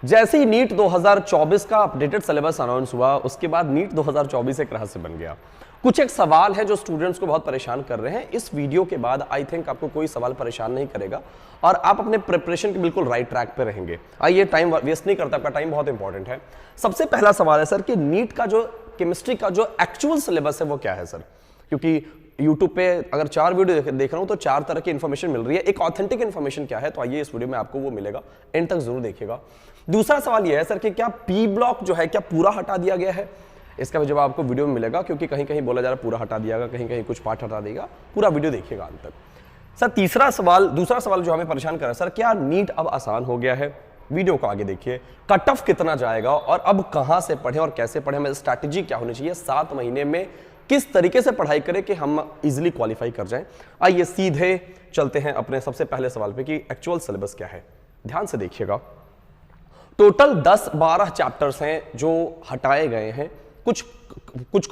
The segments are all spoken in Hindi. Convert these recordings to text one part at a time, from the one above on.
जैसे ही नीट 2024 का अपडेटेड सिलेबस अनाउंस हुआ, उसके बाद नीट 2024 एक रहस्य बन गया। कुछ एक सवाल है जो स्टूडेंट्स को बहुत परेशान कर रहे हैं। इस वीडियो के बाद आई थिंक आपको कोई सवाल परेशान नहीं करेगा और आप अपने प्रिपरेशन के बिल्कुल राइट ट्रैक पे रहेंगे। आइए, टाइम वेस्ट नहीं करता, आपका टाइम बहुत इंपॉर्टेंट है। सबसे पहला सवाल है सर कि नीट का जो केमिस्ट्री का जो एक्चुअल सिलेबस है वो क्या है सर? क्योंकि यूट्यूब पे अगर 4 वीडियो देख रहा हूं तो 4 तरह की इंफॉर्मेशन मिल रही है। एक ऑथेंटिक इंफॉर्मेशन क्या है, तो आइए इस वीडियो में आपको वो मिलेगा, एंड तक जरूर देखिएगा। दूसरा सवाल ये है सर कि क्या पी ब्लॉक जो है क्या पूरा हटा दिया गया है? इसका भी जवाब आपको वीडियो में मिलेगा, क्योंकि कहीं कहीं बोला जा रहा है पूरा हटा दिया गया, कहीं कहीं कुछ पार्ट हटा देगा। पूरा वीडियो देखिएगा अंत तक। सर दूसरा सवाल जो हमें परेशान कर रहा है सर, क्या नीट अब आसान हो गया है? वीडियो को आगे देखिए। कट ऑफ कितना जाएगा और अब कहां से पढ़ें और कैसे पढ़ें, हमें स्ट्रैटेजी क्या होनी चाहिए, 7 महीने में किस तरीके से पढ़ाई करें कि हम इजीली क्वालिफाई कर जाएं। आइए सीधे चलते हैं अपने सबसे पहले सवाल पे कि एक्चुअल सिलेबस क्या है। ध्यान से देखिएगा, टोटल 10-12 चैप्टर्स हैं जो हटाए गए हैं। कुछ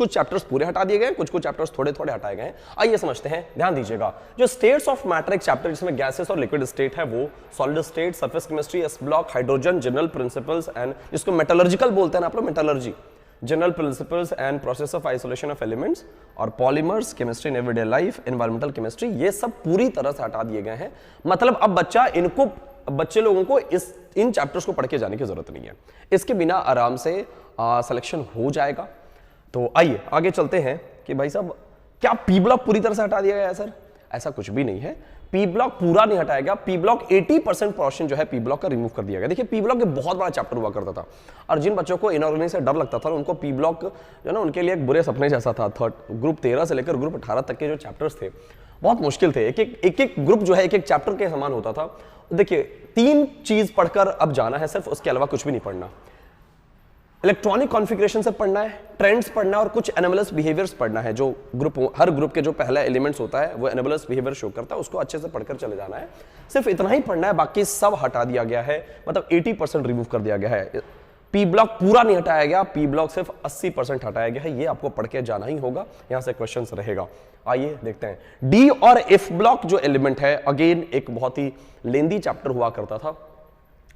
चैप्टर्स पूरे हटा दिए गए, कुछ चैप्टर्स थोड़े थोड़े हटाए गए हैं। आइए समझते हैं, ध्यान दीजिएगा। जो स्टेट्स ऑफ मैटर एक चैप्टर जिसमें गैसेस और लिक्विड स्टेट है, वो solid state, surface chemistry, S block, hydrogen, general principles and जिसको मेटलर्जिकल बोलते हैं ना आप लोग, metallurgy, general principles and process of isolation of elements, और polymers, chemistry in everyday life, environmental chemistry, ये सब पूरी तरह से हटा दिए गए हैं। मतलब अब बच्चे लोगों को इन चैप्टर्स को पढ़ के जाने की जरूरत नहीं है। इसके बिना आराम से सिलेक्शन हो जाएगा। तो आइए आगे चलते हैं कि भाई साहब क्या पी ब्लॉक पूरी तरह से हटा दिया गया है सर? ऐसा कुछ भी नहीं है। पी ब्लॉक पूरा नहीं हटाया गया। पी ब्लॉक 80% पोर्शन जो है पी ब्लॉक का रिमूव कर दिया गया। देखिए, पी ब्लॉक एक बहुत बड़ा चैप्टर हुआ करता था और जिन बच्चों को इनऑर्गेनिक से डर लगता था उनको पी ब्लॉक जो ना उनके लिए एक बुरे सपने जैसा था। ग्रुप 13 से लेकर ग्रुप 18 तक के जो चैप्टर्स थे बहुत मुश्किल थे। एक ग्रुप जो है एक चैप्टर के समान होता था। देखिए, 3 चीज पढ़कर अब जाना है सिर्फ, उसके अलावा कुछ भी नहीं पढ़ना। इलेक्ट्रॉनिक कॉन्फ़िगरेशन से पढ़ना है, ट्रेंड्स पढ़ना है और कुछ एनोमलस बिहेवियर्स पढ़ना है। जो हर ग्रुप के जो पहला एलिमेंट्स होता है वो एनोमलस बिहेवियर शो करता है, उसको अच्छे से पढ़कर चले जाना है। सिर्फ इतना ही पढ़ना है, बाकी सब हटा दिया गया है। मतलब 80% रिमूव कर दिया गया है। पी ब्लॉक पूरा नहीं हटाया गया, पी ब्लॉक सिर्फ 80% हटाया गया है। ये आपको पढ़ के जाना ही होगा, यहां से क्वेश्चन रहेगा। आइए देखते हैं। डी और एफ ब्लॉक जो एलिमेंट है, अगेन एक बहुत ही लेंदी चैप्टर हुआ करता था।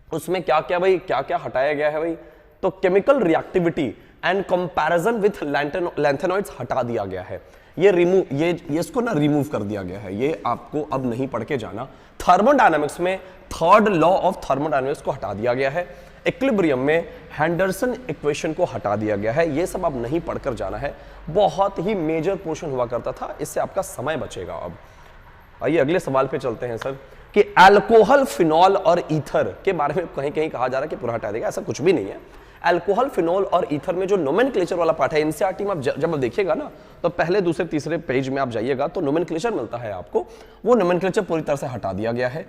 उसमें क्या क्या हटाया गया है भाई? तो chemical reactivity and comparison with lanthanoids हटा दिया गया है। ये इसको ना रिमूव कर दिया गया है। ये आपको अब नहीं पढ़ के जाना। थर्मोडायनामिक्स में थर्ड लॉ ऑफ थर्मोडायनामिक्स को हटा दिया गया है। इक्विलिब्रियम में हेंडरसन इक्वेशन को हटा दिया गया है। ये सब अब नहीं पढ़कर जाना है। बहुत ही मेजर पोर्शन हुआ करता था, इससे आपका समय बचेगा। अब आइए अगले सवाल पे चलते हैं सर कि अल्कोहल, फिनॉल और ईथर के बारे में कहीं कहीं कहा जा रहा है कि पूरा हटा देगा। ऐसा कुछ भी नहीं है। अल्कोहल, फिनॉल और ईथर में जो नोमेनक्लेचर वाला पार्ट है, एनसीईआरटी में आप जब आप देखिएगा ना तो पहले दूसरे तीसरे पेज में आप जाइएगा तो नोमेनक्लेचर मिलता है आपको। वो नोमेनक्लेचर पूरी तरह से हटा दिया गया है।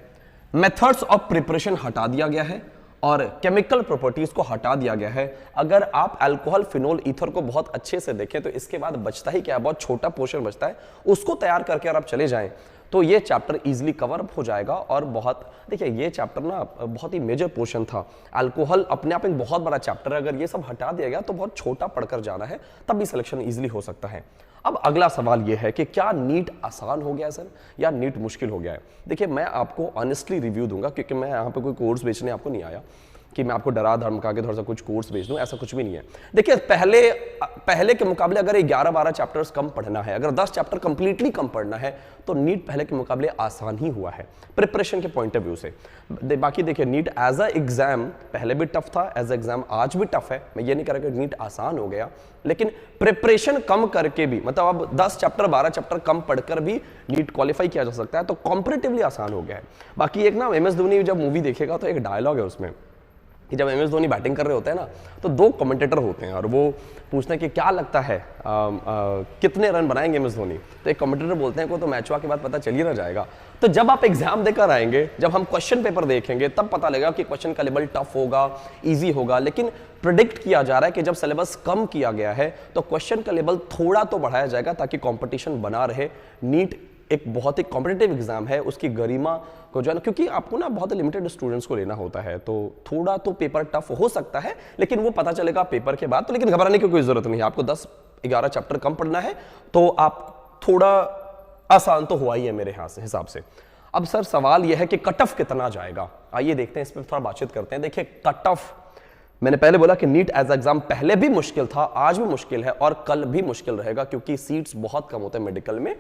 मेथड्स ऑफ प्रिपरेशन हटा दिया गया है और केमिकल प्रॉपर्टीज को हटा दिया गया है। अगर आप अल्कोहल, फिनॉल, ईथर को बहुत अच्छे से देखें तो इसके बाद बचता ही क्या है, बहुत छोटा पोर्शन बचता है। उसको तैयार करके अगर आप चले जाएं तो ये चैप्टर इजीली कवर अप हो जाएगा। और बहुत देखिए, ये चैप्टर ना बहुत ही मेजर पोर्शन था। अल्कोहल अपने आप एक बहुत बड़ा चैप्टर है। अगर ये सब हटा दिया गया तो बहुत छोटा पढ़कर जाना है, तब भी सिलेक्शन इजीली हो सकता है। अब अगला सवाल ये है कि क्या नीट आसान हो गया है सर या नीट मुश्किल हो गया है? देखिए, मैं आपको ऑनेस्टली रिव्यू दूंगा, क्योंकि मैं यहाँ पे कोई कोर्स बेचने आपको नहीं आया कि मैं आपको डरा धमका के थोड़ा सा कुछ कोर्स बेच दूं। ऐसा कुछ भी नहीं है। देखिए, पहले के मुकाबले अगर 11-12 चैप्टर्स कम पढ़ना है, अगर 10 चैप्टर कंप्लीटली कम पढ़ना है, तो नीट पहले के मुकाबले आसान ही हुआ है प्रिपरेशन के पॉइंट ऑफ व्यू से। बाकी देखिए, नीट एज अ एग्जाम पहले भी टफ था, एज अ एग्जाम आज भी टफ है। मैं ये नहीं कह रहा कि नीट आसान हो गया, लेकिन प्रिपरेशन कम करके भी, मतलब अब 10 चैप्टर 12 चैप्टर कम पढ़कर भी नीट क्वालिफाई किया जा सकता है, तो कॉम्परेटिवली आसान हो गया है। बाकी एक ना MS धोनी जब मूवी देखेगा तो एक डायलॉग है उसमें कि जब MS धोनी बैटिंग कर रहे होते हैं ना, तो 2 कमेंटेटर होते हैं और वो पूछते हैं कि क्या लगता है कितने रन बनाएंगे MS धोनी। तो एक कमेंटेटर बोलते हैं को तो मैच हुआ के बाद पता चल ही ना जाएगा। तो जब आप एग्जाम देकर आएंगे, जब हम क्वेश्चन पेपर देखेंगे, तब पता लगेगा कि क्वेश्चन का लेवल टफ होगा, इजी होगा। लेकिन प्रिडिक्ट किया जा रहा है कि जब सिलेबस कम किया गया है तो क्वेश्चन का लेवल थोड़ा तो बढ़ाया जाएगा ताकि कॉम्पिटिशन बना रहे। नीट एक बहुत ही कॉम्पिटिटिव एग्जाम है, उसकी गरिमा को जो है ना, क्योंकि आपको ना बहुत लिमिटेड स्टूडेंट्स को लेना होता है, तो थोड़ा तो पेपर टफ हो सकता है, लेकिन वो पता चलेगा पेपर के बाद। तो लेकिन घबराने की कोई जरूरत नहीं है। आपको 10-11 चैप्टर कम पढ़ना है तो आप थोड़ा आसान तो हुआ ही है मेरे हिसाब से। अब सर सवाल यह है कि कट ऑफ कितना जाएगा, आइए देखते हैं, इस पर थोड़ा बातचीत करते हैं। देखिए कट ऑफ, मैंने पहले बोला कि नीट एज एग्जाम पहले भी मुश्किल था, आज भी मुश्किल है और कल भी मुश्किल रहेगा, क्योंकि सीट्स बहुत कम होते हैं मेडिकल में।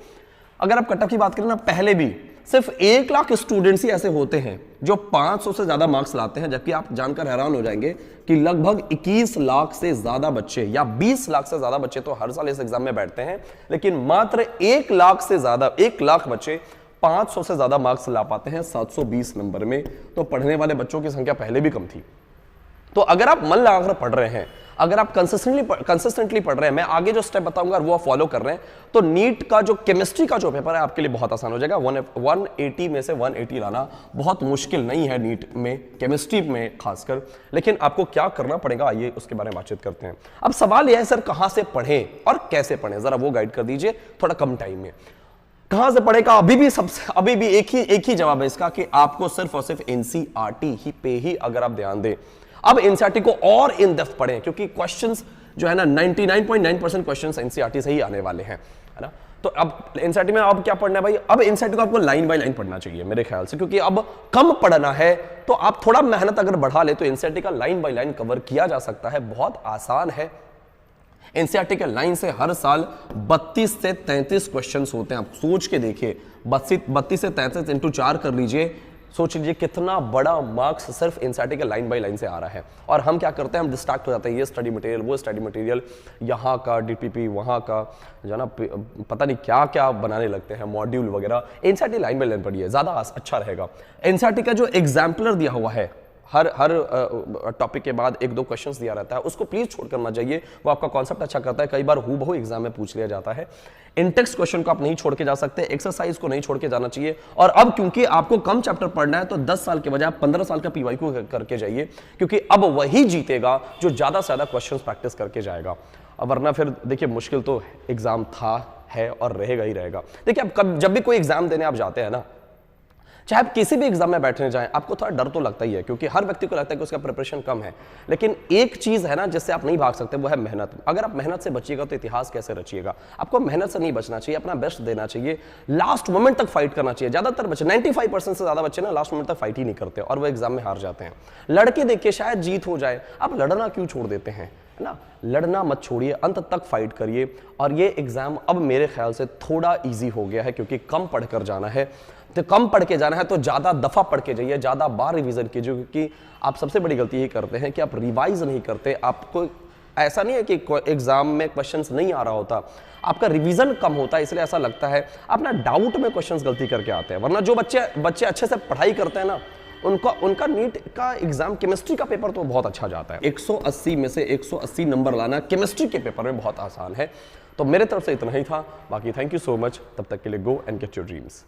अगर आप कट ऑफ की बात करें ना, पहले भी सिर्फ 1 लाख स्टूडेंट्स ही ऐसे होते हैं जो 500 से ज्यादा मार्क्स लाते हैं, जबकि आप जानकर हैरान हो जाएंगे कि लगभग 21 लाख से ज्यादा बच्चे या 20 लाख से ज्यादा बच्चे तो हर साल इस एग्जाम में बैठते हैं, लेकिन मात्र 1 लाख से ज्यादा, 1 लाख बच्चे 500 से ज्यादा मार्क्स ला पाते हैं 720 नंबर में। तो पढ़ने वाले बच्चों की संख्या पहले भी कम थी। तो अगर आप मन लगाकर पढ़ रहे हैं, अगर आप कंसिस्टेंटली पढ़ रहे हैं, मैं आगे जो स्टेप बताऊंगा वो आप फॉलो कर रहे हैं, तो नीट का जो केमिस्ट्री का जो पेपर है आपके लिए बहुत आसान हो जाएगा। 180 में से 180 लाना बहुत मुश्किल नहीं है नीट में, केमिस्ट्री में खासकर। लेकिन आपको क्या करना पड़ेगा, आइए उसके बारे में बातचीत करते हैं। अब सवाल यह है सर, कहां से पढ़ें और कैसे पढ़ें, जरा वो गाइड कर दीजिए थोड़ा कम टाइम में। कहां से पढ़ेगा, अभी भी एक ही जवाब है इसका कि आपको सिर्फ और सिर्फ एनसीईआरटी ही पे ही अगर आप ध्यान दें। अब एनसीईआरटी को और इन डेप्थ पढ़ें, क्योंकि क्वेश्चंस जो है ना 99.9% क्वेश्चंस एनसीईआरटी से ही आने वाले हैं, है ना। तो अब एनसीईआरटी में अब क्या पढ़ना है भाई, अब एनसीईआरटी को आपको लाइन बाय लाइन पढ़ना चाहिए मेरे ख्याल से, क्योंकि अब कम पढ़ना है तो आप थोड़ा मेहनत अगर बढ़ा ले तो एनसीईआरटी का लाइन बाय लाइन कवर किया जा सकता है, बहुत आसान है। एनसीईआरटी के लाइन से हर साल 32 से 33 क्वेश्चंस होते हैं, आप सोच के देखिए, 32 से 33 इंटू 4 कर लीजिए, सोच लीजिए कितना बड़ा मार्क्स सिर्फ एनसीईआरटी के लाइन बाय लाइन से आ रहा है। और हम क्या करते हैं, हम डिस्ट्रैक्ट हो जाते हैं, ये स्टडी मटेरियल, वो स्टडी मटेरियल, यहाँ का डीपीपी, वहाँ का जो ना पता नहीं क्या क्या बनाने लगते हैं, मॉड्यूल वगैरह। एनसीईआरटी लाइन बाय लाइन पढ़िए, ज़्यादा अच्छा रहेगा। एनसीईआरटी का जो एग्जाम्पलर दिया हुआ है, हर टॉपिक के बाद 1-2 क्वेश्चंस दिया रहता है, उसको प्लीज छोड़ करना चाहिए, वो आपका कॉन्सेप्ट अच्छा करता है, कई बार हूबहू एग्जाम में पूछ लिया जाता है। इंटेक्स्ट क्वेश्चन को आप नहीं छोड़ के जा सकते, एक्सरसाइज को नहीं छोड़ के जाना चाहिए। और अब क्योंकि आपको कम चैप्टर पढ़ना है तो 10 साल के बजाय आप 15 साल का पीवाईक्यू करके जाइए, क्योंकि अब वही जीतेगा जो ज्यादा से ज्यादा क्वेश्चन प्रैक्टिस करके जाएगा। अब वरना फिर देखिए मुश्किल तो एग्जाम था, है और रहेगा ही रहेगा। देखिए अब जब भी कोई एग्जाम देने आप जाते हैं ना, चाहे आप किसी भी एग्जाम में बैठने जाएं, आपको थोड़ा डर तो लगता ही है, क्योंकि हर व्यक्ति को लगता है कि उसका प्रिपरेशन कम है। लेकिन एक चीज है ना जिससे आप नहीं भाग सकते, वो है मेहनत। अगर आप मेहनत से बचिएगा तो इतिहास कैसे रचिएगा। आपको मेहनत से नहीं बचना चाहिए, अपना बेस्ट देना चाहिए, लास्ट मोमेंट तक फाइट करना चाहिए। ज्यादातर बच्चे 95% से ज्यादा बच्चे ना लास्ट मोमेंट तक फाइट ही नहीं करते और वो एग्जाम में हार जाते हैं। लड़के देखिए शायद जीत हो जाए, आप लड़ना क्यों छोड़ देते हैं, है ना। लड़ना मत छोड़िए, अंत तक फाइट करिए। और ये एग्जाम अब मेरे ख्याल से थोड़ा इजी हो गया है, क्योंकि कम पढ़कर जाना है, तो कम पढ़ के जाना है तो ज्यादा दफा पढ़ के जाइए, ज्यादा बार रिवीजन कीजिए, क्योंकि आप सबसे बड़ी गलती ये करते हैं कि आप रिवाइज नहीं करते। आपको ऐसा नहीं है कि एग्जाम में क्वेश्चंस नहीं आ रहा होता, आपका रिवीजन कम होता है, इसलिए ऐसा लगता है आप ना डाउट में क्वेश्चंस गलती करके आते हैं। वरना जो बच्चे अच्छे से पढ़ाई करते हैं ना, उनका नीट का एग्जाम केमिस्ट्री का पेपर तो बहुत अच्छा जाता है। 180 में से 180 नंबर लाना केमिस्ट्री के पेपर में बहुत आसान है। तो मेरे तरफ से इतना ही था, बाकी थैंक यू सो मच। तब तक के लिए go and get your dreams.